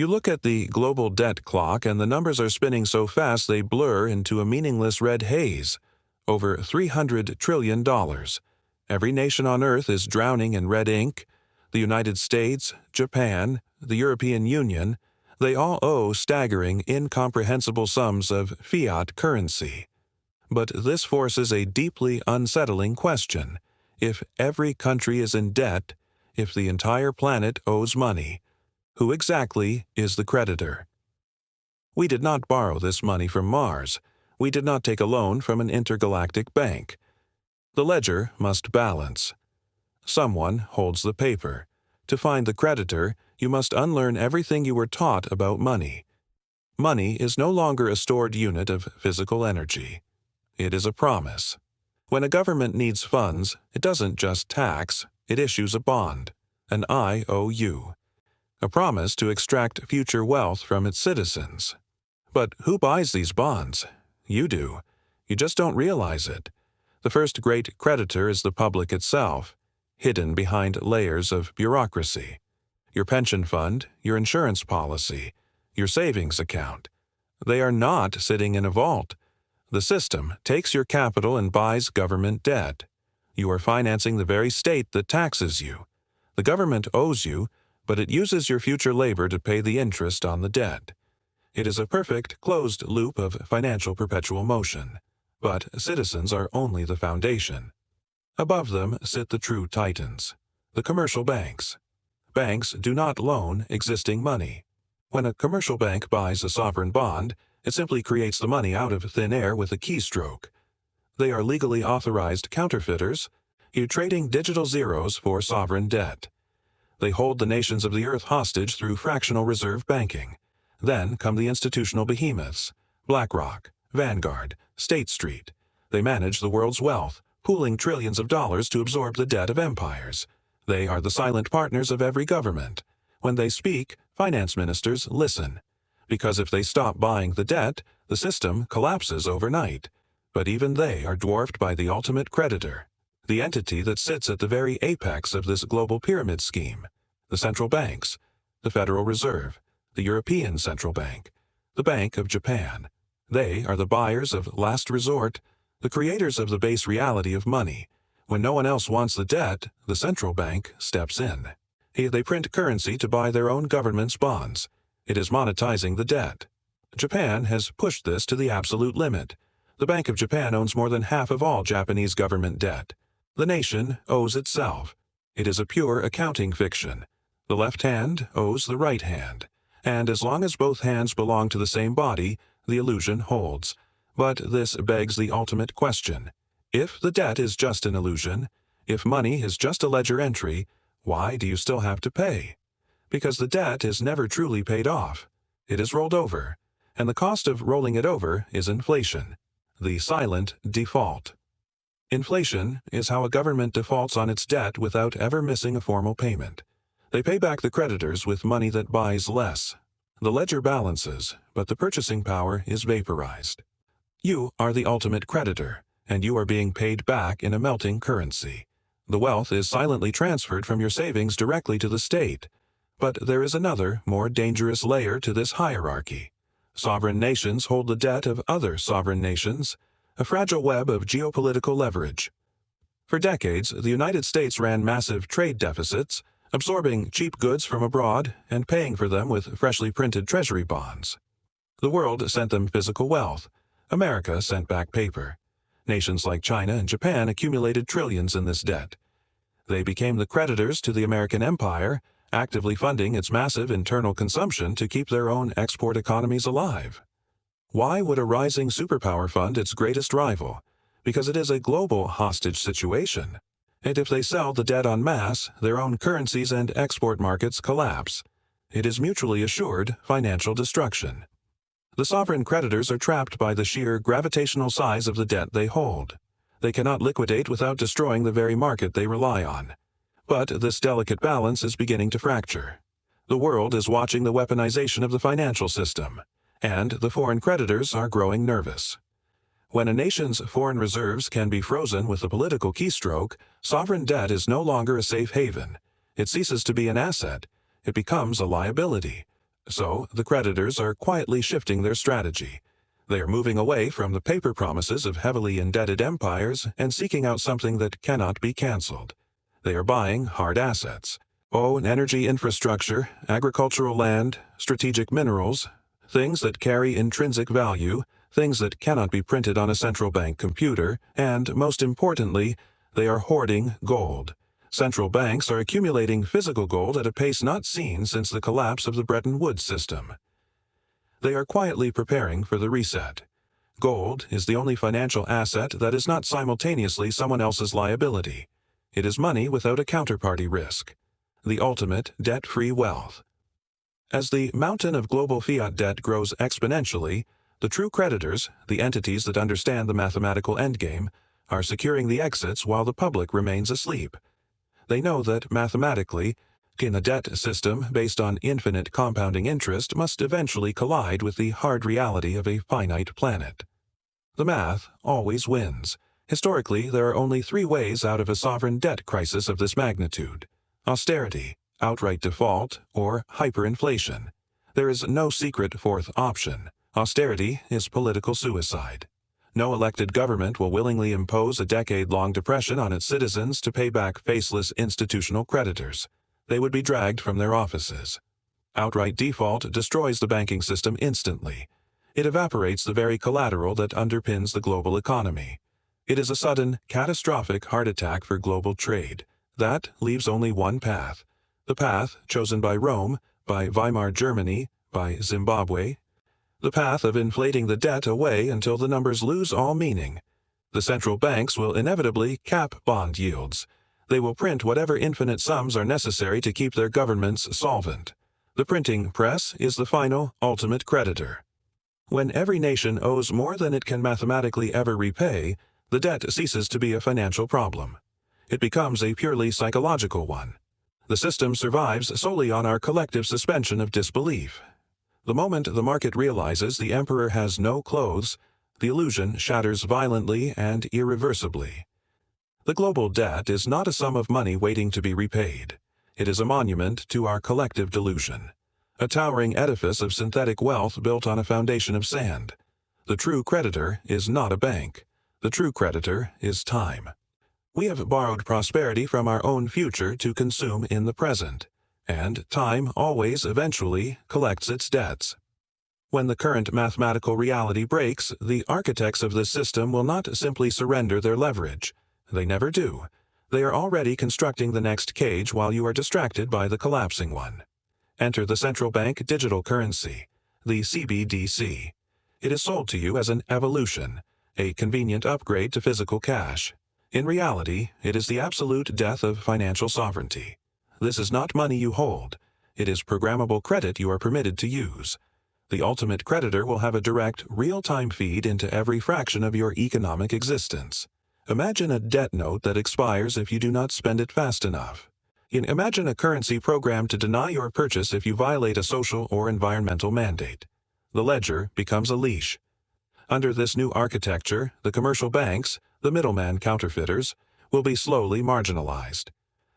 You look at the global debt clock and the numbers are spinning so fast they blur into a meaningless red haze. Over $300 trillion. Every nation on Earth is drowning in red ink. The United States, Japan, the European Union, they all owe staggering, incomprehensible sums of fiat currency. But this forces a deeply unsettling question. If every country is in debt, if the entire planet owes money, who exactly is the creditor? We did not borrow this money from Mars. We did not take a loan from an intergalactic bank. The ledger must balance. Someone holds the paper. To find the creditor, you must unlearn everything you were taught about money. Money is no longer a stored unit of physical energy. It is a promise. When a government needs funds, it doesn't just tax, it issues a bond, an IOU, a promise to extract future wealth from its citizens. But who buys these bonds? You do. You just don't realize it. The first great creditor is the public itself, hidden behind layers of bureaucracy. Your pension fund, your insurance policy, your savings account. They are not sitting in a vault. The system takes your capital and buys government debt. You are financing the very state that taxes you. The government owes you, but it uses your future labor to pay the interest on the debt. It is a perfect closed loop of financial perpetual motion. But citizens are only the foundation. Above them sit the true titans, the commercial banks. Banks do not loan existing money. When a commercial bank buys a sovereign bond, it simply creates the money out of thin air with a keystroke. They are legally authorized counterfeiters, trading digital zeros for sovereign debt. They hold the nations of the earth hostage through fractional reserve banking. Then come the institutional behemoths, BlackRock, Vanguard, State Street. They manage the world's wealth, pooling trillions of dollars to absorb the debt of empires. They are the silent partners of every government. When they speak, finance ministers listen. Because if they stop buying the debt, the system collapses overnight. But even they are dwarfed by the ultimate creditor, the entity that sits at the very apex of this global pyramid scheme, the central banks, the Federal Reserve, the European Central Bank, the Bank of Japan. They are the buyers of last resort, the creators of the base reality of money. When no one else wants the debt, the central bank steps in. They print currency to buy their own government's bonds. It is monetizing the debt. Japan has pushed this to the absolute limit. The Bank of Japan owns more than half of all Japanese government debt. The nation owes itself. It is a pure accounting fiction. The left hand owes the right hand. And as long as both hands belong to the same body, the illusion holds. But this begs the ultimate question. If the debt is just an illusion, if money is just a ledger entry, why do you still have to pay? Because the debt is never truly paid off. It is rolled over, and the cost of rolling it over is inflation, the silent default. Inflation is how a government defaults on its debt without ever missing a formal payment. They pay back the creditors with money that buys less. The ledger balances, but the purchasing power is vaporized. You are the ultimate creditor, and you are being paid back in a melting currency. The wealth is silently transferred from your savings directly to the state. But there is another, more dangerous layer to this hierarchy. Sovereign nations hold the debt of other sovereign nations, a fragile web of geopolitical leverage. For decades, the United States ran massive trade deficits, absorbing cheap goods from abroad and paying for them with freshly printed treasury bonds. The world sent them physical wealth. America sent back paper. Nations like China and Japan accumulated trillions in this debt. They became the creditors to the American empire, actively funding its massive internal consumption to keep their own export economies alive. Why would a rising superpower fund its greatest rival? Because it is a global hostage situation. And if they sell the debt en masse, their own currencies and export markets collapse. It is mutually assured financial destruction. The sovereign creditors are trapped by the sheer gravitational size of the debt they hold. They cannot liquidate without destroying the very market they rely on. But this delicate balance is beginning to fracture. The world is watching the weaponization of the financial system, and the foreign creditors are growing nervous. When a nation's foreign reserves can be frozen with a political keystroke, sovereign debt is no longer a safe haven. It ceases to be an asset. It becomes a liability, So, the creditors are quietly shifting their strategy. They are moving away from the paper promises of heavily indebted empires and seeking out something that cannot be canceled. They are buying hard assets. Energy infrastructure, agricultural land, strategic minerals, things that carry intrinsic value, things that cannot be printed on a central bank computer, and, most importantly, they are hoarding gold. Central banks are accumulating physical gold at a pace not seen since the collapse of the Bretton Woods system. They are quietly preparing for the reset. Gold is the only financial asset that is not simultaneously someone else's liability. It is money without a counterparty risk. The ultimate debt-free wealth. As the mountain of global fiat debt grows exponentially, the true creditors, the entities that understand the mathematical endgame, are securing the exits while the public remains asleep. They know that mathematically, in a debt system based on infinite compounding interest must eventually collide with the hard reality of a finite planet. The math always wins. Historically, there are only three ways out of a sovereign debt crisis of this magnitude: austerity, outright default, or hyperinflation. There is no secret fourth option. Austerity is political suicide. No elected government will willingly impose a decade-long depression on its citizens to pay back faceless institutional creditors. They would be dragged from their offices. Outright default destroys the banking system instantly. It evaporates the very collateral that underpins the global economy. It is a sudden, catastrophic heart attack for global trade. That leaves only one path. The path chosen by Rome, by Weimar Germany, by Zimbabwe. The path of inflating the debt away until the numbers lose all meaning. The central banks will inevitably cap bond yields. They will print whatever infinite sums are necessary to keep their governments solvent. The printing press is the final, ultimate creditor. When every nation owes more than it can mathematically ever repay, the debt ceases to be a financial problem. It becomes a purely psychological one. The system survives solely on our collective suspension of disbelief. The moment the market realizes the emperor has no clothes, the illusion shatters violently and irreversibly. The global debt is not a sum of money waiting to be repaid. It is a monument to our collective delusion, a towering edifice of synthetic wealth built on a foundation of sand. The true creditor is not a bank. The true creditor is time. We have borrowed prosperity from our own future to consume in the present, and time always eventually collects its debts. When the current mathematical reality breaks, the architects of this system will not simply surrender their leverage. They never do. They are already constructing the next cage while you are distracted by the collapsing one. Enter the Central Bank Digital Currency, the CBDC. It is sold to you as an evolution, a convenient upgrade to physical cash. In reality, it is the absolute death of financial sovereignty. This is not money you hold. It is programmable credit you are permitted to use. The ultimate creditor will have a direct, real-time feed into every fraction of your economic existence. Imagine a debt note that expires if you do not spend it fast enough. Imagine a currency programmed to deny your purchase if you violate a social or environmental mandate. The ledger becomes a leash. Under this new architecture, the commercial banks, the middleman counterfeiters, will be slowly marginalized.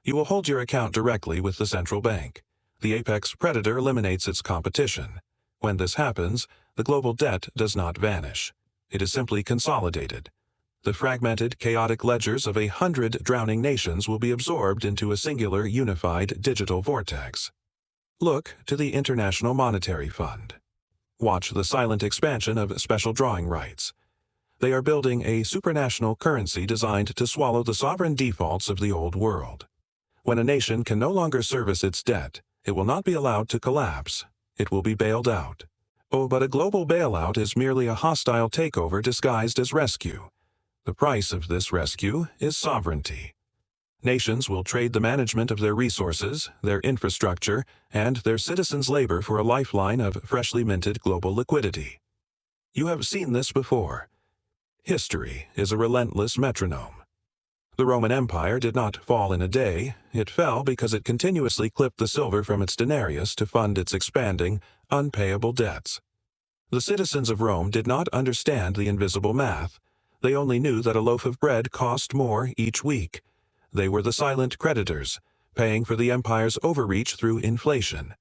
You will hold your account directly with the central bank. The apex predator eliminates its competition. When this happens, the global debt does not vanish. It is simply consolidated. The fragmented, chaotic ledgers of 100 drowning nations will be absorbed into a singular, unified digital vortex. Look to the International Monetary Fund. Watch the silent expansion of special drawing rights. They are building a supranational currency designed to swallow the sovereign defaults of the old world. When a nation can no longer service its debt, it will not be allowed to collapse. It will be bailed out. But a global bailout is merely a hostile takeover disguised as rescue. The price of this rescue is sovereignty. Nations will trade the management of their resources, their infrastructure, and their citizens' labor for a lifeline of freshly minted global liquidity. You have seen this before. History is a relentless metronome. The Roman Empire did not fall in a day. It fell because it continuously clipped the silver from its denarius to fund its expanding, unpayable debts. The citizens of Rome did not understand the invisible math. They only knew that a loaf of bread cost more each week. They were the silent creditors, paying for the empire's overreach through inflation.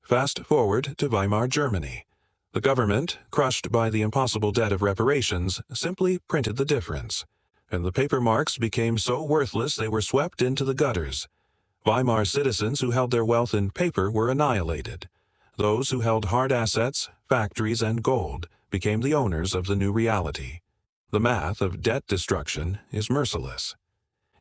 Fast forward to Weimar Germany. The government, crushed by the impossible debt of reparations, simply printed the difference, and the paper marks became so worthless they were swept into the gutters. Weimar citizens who held their wealth in paper were annihilated. Those who held hard assets, factories, and gold became the owners of the new reality. The math of debt destruction is merciless.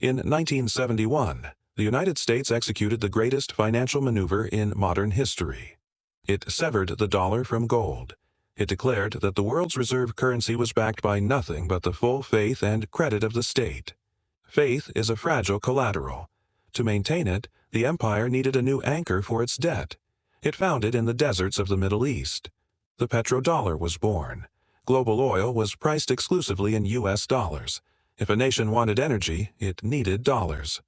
In 1971, the United States executed the greatest financial maneuver in modern history. It severed the dollar from gold. It declared that the world's reserve currency was backed by nothing but the full faith and credit of the state. Faith is a fragile collateral. To maintain it, the empire needed a new anchor for its debt. It found it in the deserts of the Middle East. The petrodollar was born. Global oil was priced exclusively in U.S. dollars. If a nation wanted energy, it needed dollars.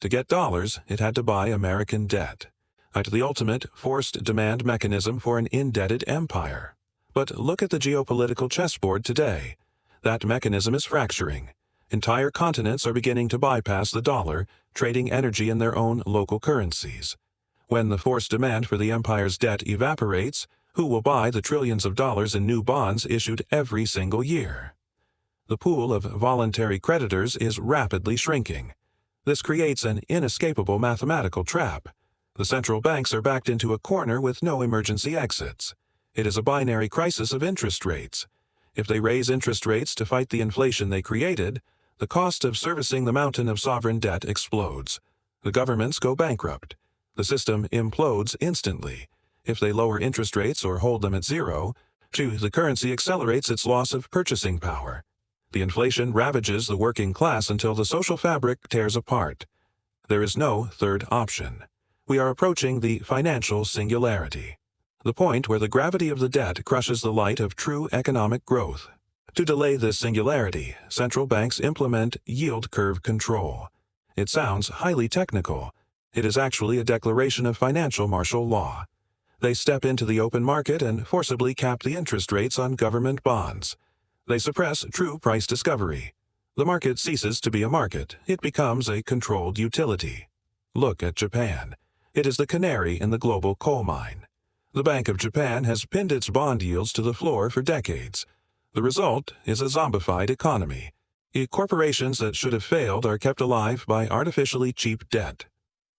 To get dollars, it had to buy American debt. The ultimate forced demand mechanism for an indebted empire. But look at the geopolitical chessboard today. That mechanism is fracturing. Entire continents are beginning to bypass the dollar, trading energy in their own local currencies. When the forced demand for the empire's debt evaporates, who will buy the trillions of dollars in new bonds issued every single year? The pool of voluntary creditors is rapidly shrinking. This creates an inescapable mathematical trap. The central banks are backed into a corner with no emergency exits. It is a binary crisis of interest rates. If they raise interest rates to fight the inflation they created, the cost of servicing the mountain of sovereign debt explodes. The governments go bankrupt. The system implodes instantly. If they lower interest rates or hold them at zero, the currency accelerates its loss of purchasing power. The inflation ravages the working class until the social fabric tears apart. There is no third option. We are approaching the financial singularity, the point where the gravity of the debt crushes the light of true economic growth. To delay this singularity, central banks implement yield curve control. It sounds highly technical. It is actually a declaration of financial martial law. They step into the open market and forcibly cap the interest rates on government bonds. They suppress true price discovery. The market ceases to be a market. It becomes a controlled utility. Look at Japan. It is the canary in the global coal mine. The Bank of Japan has pinned its bond yields to the floor for decades. The result is a zombified economy. Corporations that should have failed are kept alive by artificially cheap debt.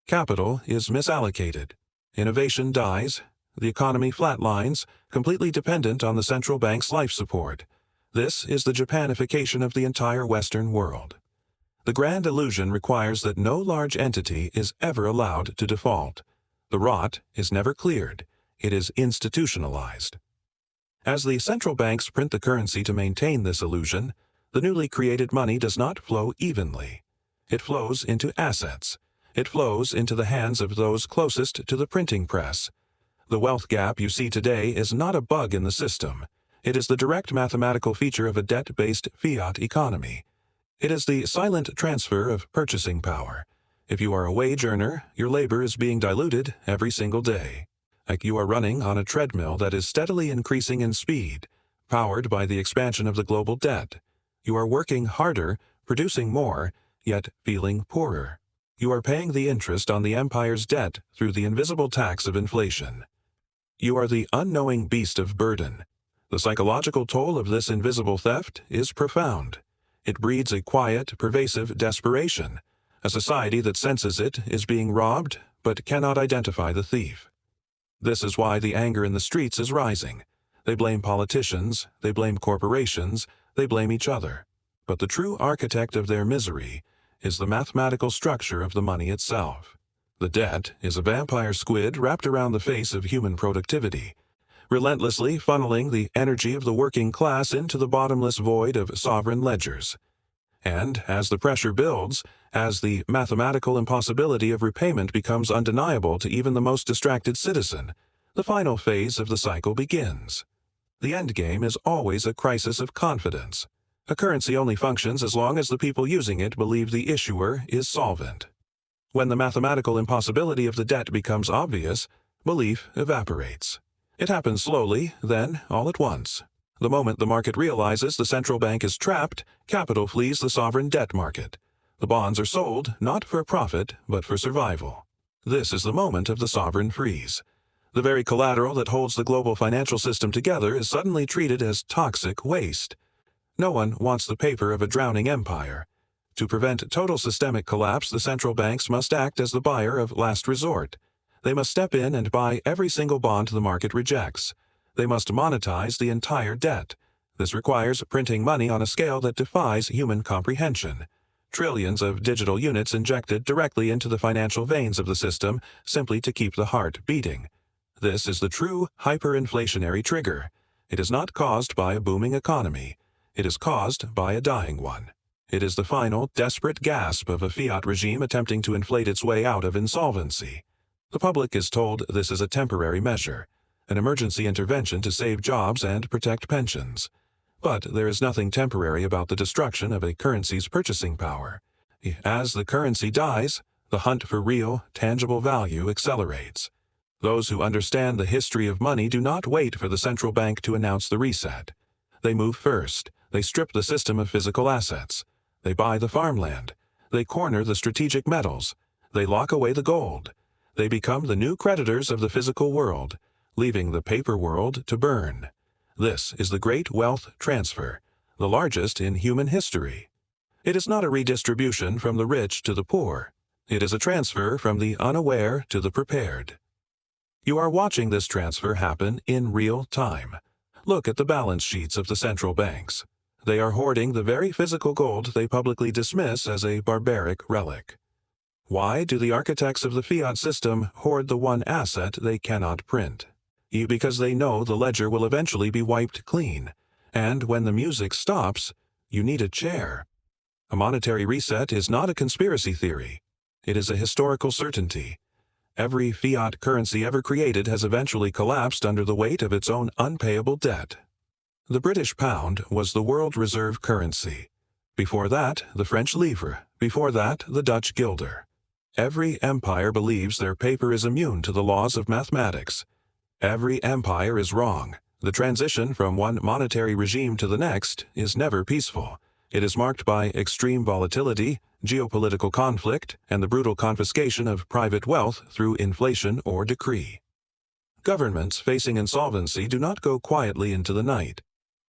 Capital is misallocated. Innovation dies. The economy flatlines, completely dependent on the central bank's life support. This is the Japanification of the entire Western world. The grand illusion requires that no large entity is ever allowed to default. The rot is never cleared. It is institutionalized. As the central banks print the currency to maintain this illusion, the newly created money does not flow evenly. It flows into assets. It flows into the hands of those closest to the printing press. The wealth gap you see today is not a bug in the system. It is the direct mathematical feature of a debt-based fiat economy. It is the silent transfer of purchasing power. If you are a wage earner, your labor is being diluted every single day. Like you are running on a treadmill that is steadily increasing in speed, powered by the expansion of the global debt. You are working harder, producing more, yet feeling poorer. You are paying the interest on the empire's debt through the invisible tax of inflation. You are the unknowing beast of burden. The psychological toll of this invisible theft is profound. It breeds a quiet, pervasive desperation. A society that senses it is being robbed, but cannot identify the thief. This is why the anger in the streets is rising. They blame politicians, they blame corporations, they blame each other. But the true architect of their misery is the mathematical structure of the money itself. The debt is a vampire squid wrapped around the face of human productivity, relentlessly funneling the energy of the working class into the bottomless void of sovereign ledgers. And as the pressure builds, as the mathematical impossibility of repayment becomes undeniable to even the most distracted citizen, the final phase of the cycle begins. The endgame is always a crisis of confidence. A currency only functions as long as the people using it believe the issuer is solvent. When the mathematical impossibility of the debt becomes obvious, belief evaporates. It happens slowly, then all at once. The moment the market realizes the central bank is trapped, capital flees the sovereign debt market. The bonds are sold, not for profit, but for survival. This is the moment of the sovereign freeze. The very collateral that holds the global financial system together is suddenly treated as toxic waste. No one wants the paper of a drowning empire. To prevent total systemic collapse, the central banks must act as the buyer of last resort. They must step in and buy every single bond the market rejects. They must monetize the entire debt. This requires printing money on a scale that defies human comprehension. Trillions of digital units injected directly into the financial veins of the system simply to keep the heart beating. This is the true hyperinflationary trigger. It is not caused by a booming economy. It is caused by a dying one. It is the final, desperate gasp of a fiat regime attempting to inflate its way out of insolvency. The public is told this is a temporary measure, an emergency intervention to save jobs and protect pensions. But there is nothing temporary about the destruction of a currency's purchasing power. As the currency dies, the hunt for real, tangible value accelerates. Those who understand the history of money do not wait for the central bank to announce the reset. They move first. They strip the system of physical assets. They buy the farmland. They corner the strategic metals. They lock away the gold. They become the new creditors of the physical world, leaving the paper world to burn. This is the great wealth transfer, the largest in human history. It is not a redistribution from the rich to the poor. It is a transfer from the unaware to the prepared. You are watching this transfer happen in real time. Look at the balance sheets of the central banks. They are hoarding the very physical gold they publicly dismiss as a barbaric relic. Why do the architects of the fiat system hoard the one asset they cannot print? Because they know the ledger will eventually be wiped clean, and when the music stops, you need a chair. A monetary reset is not a conspiracy theory. It is a historical certainty. Every fiat currency ever created has eventually collapsed under the weight of its own unpayable debt. The British pound was the world reserve currency. Before that, the French livre. Before that, the Dutch guilder. Every empire believes their paper is immune to the laws of mathematics. Every empire is wrong. The transition from one monetary regime to the next is never peaceful. It is marked by extreme volatility, geopolitical conflict, and the brutal confiscation of private wealth through inflation or decree. Governments facing insolvency do not go quietly into the night.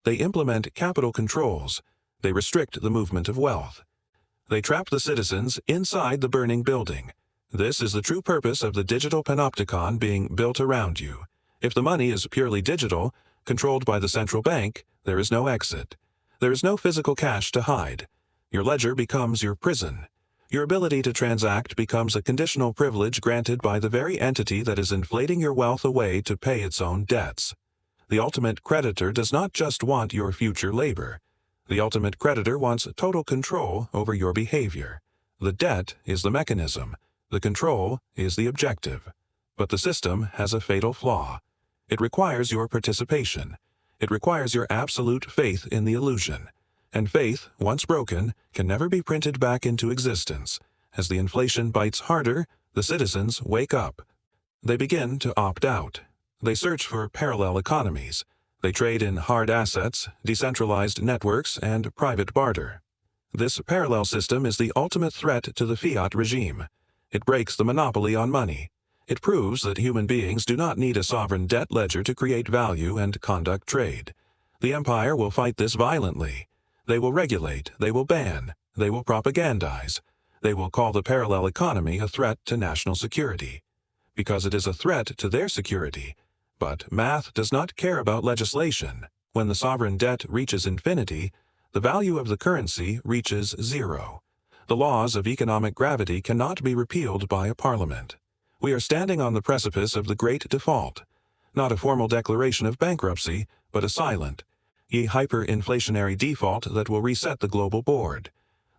They implement capital controls. They restrict the movement of wealth. They trap the citizens inside the burning building. This is the true purpose of the digital panopticon being built around you. If the money is purely digital, controlled by the central bank, there is no exit. There is no physical cash to hide. Your ledger becomes your prison. Your ability to transact becomes a conditional privilege granted by the very entity that is inflating your wealth away to pay its own debts. The ultimate creditor does not just want your future labor. The ultimate creditor wants total control over your behavior. The debt is the mechanism. The control is the objective. But the system has a fatal flaw. It requires your participation. It requires your absolute faith in the illusion. And faith, once broken, can never be printed back into existence. As the inflation bites harder, the citizens wake up. They begin to opt out. They search for parallel economies. They trade in hard assets, decentralized networks, and private barter. This parallel system is the ultimate threat to the fiat regime. It breaks the monopoly on money. It proves that human beings do not need a sovereign debt ledger to create value and conduct trade. The empire will fight this violently. They will regulate, they will ban, they will propagandize. They will call the parallel economy a threat to national security. Because it is a threat to their security. But math does not care about legislation. When the sovereign debt reaches infinity, the value of the currency reaches zero. The laws of economic gravity cannot be repealed by a parliament. We are standing on the precipice of the great default. Not a formal declaration of bankruptcy, but a silent, hyperinflationary default that will reset the global board.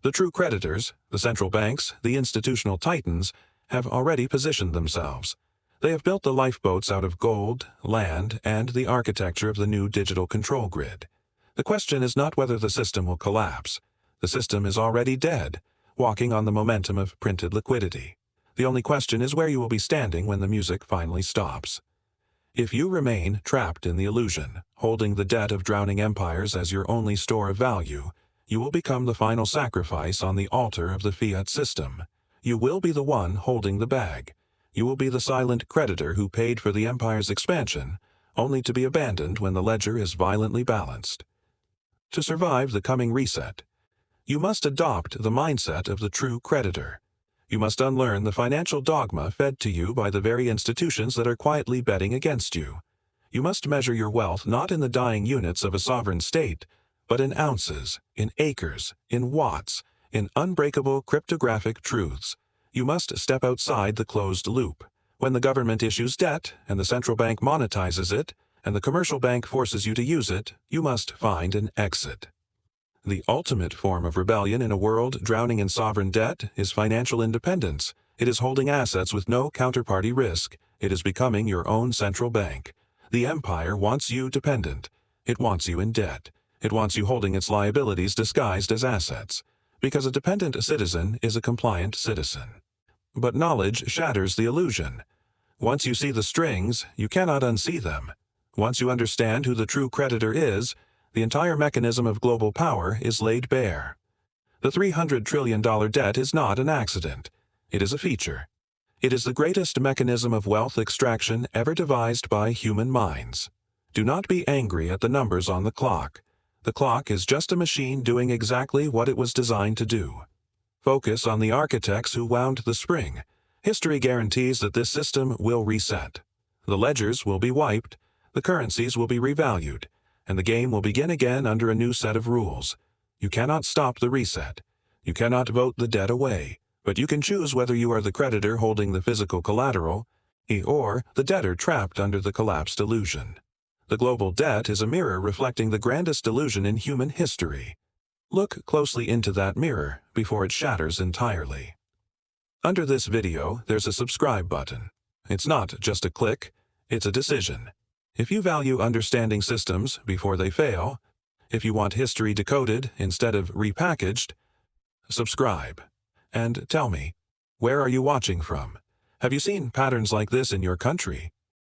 The true creditors, the central banks, the institutional titans, have already positioned themselves. They have built the lifeboats out of gold, land, and the architecture of the new digital control grid. The question is not whether the system will collapse. The system is already dead, walking on the momentum of printed liquidity. The only question is where you will be standing when the music finally stops. If you remain trapped in the illusion, holding the debt of drowning empires as your only store of value, you will become the final sacrifice on the altar of the fiat system. You will be the one holding the bag. You will be the silent creditor who paid for the empire's expansion, only to be abandoned when the ledger is violently balanced. To survive the coming reset, you must adopt the mindset of the true creditor. You must unlearn the financial dogma fed to you by the very institutions that are quietly betting against you. You must measure your wealth not in the dying units of a sovereign state, but in ounces, in acres, in watts, in unbreakable cryptographic truths. You must step outside the closed loop. When the government issues debt, and the central bank monetizes it, and the commercial bank forces you to use it, you must find an exit. The ultimate form of rebellion in a world drowning in sovereign debt is financial independence. It is holding assets with no counterparty risk. It is becoming your own central bank. The empire wants you dependent. It wants you in debt. It wants you holding its liabilities disguised as assets, because a dependent citizen is a compliant citizen. But knowledge shatters the illusion. Once you see the strings, you cannot unsee them. Once you understand who the true creditor is, the entire mechanism of global power is laid bare. The $300 trillion debt is not an accident. It is a feature. It is the greatest mechanism of wealth extraction ever devised by human minds. Do not be angry at the numbers on the clock. The clock is just a machine doing exactly what it was designed to do. Focus on the architects who wound the spring. History guarantees that this system will reset. The ledgers will be wiped, the currencies will be revalued, and the game will begin again under a new set of rules. You cannot stop the reset. You cannot vote the debt away, but you can choose whether you are the creditor holding the physical collateral, or the debtor trapped under the collapsed illusion. The global debt is a mirror reflecting the grandest illusion in human history. Look closely into that mirror before it shatters entirely. Under this video, there's a subscribe button. It's not just a click, it's a decision. If you value understanding systems before they fail, if you want history decoded instead of repackaged, subscribe. And tell me, where are you watching from? Have you seen patterns like this in your country?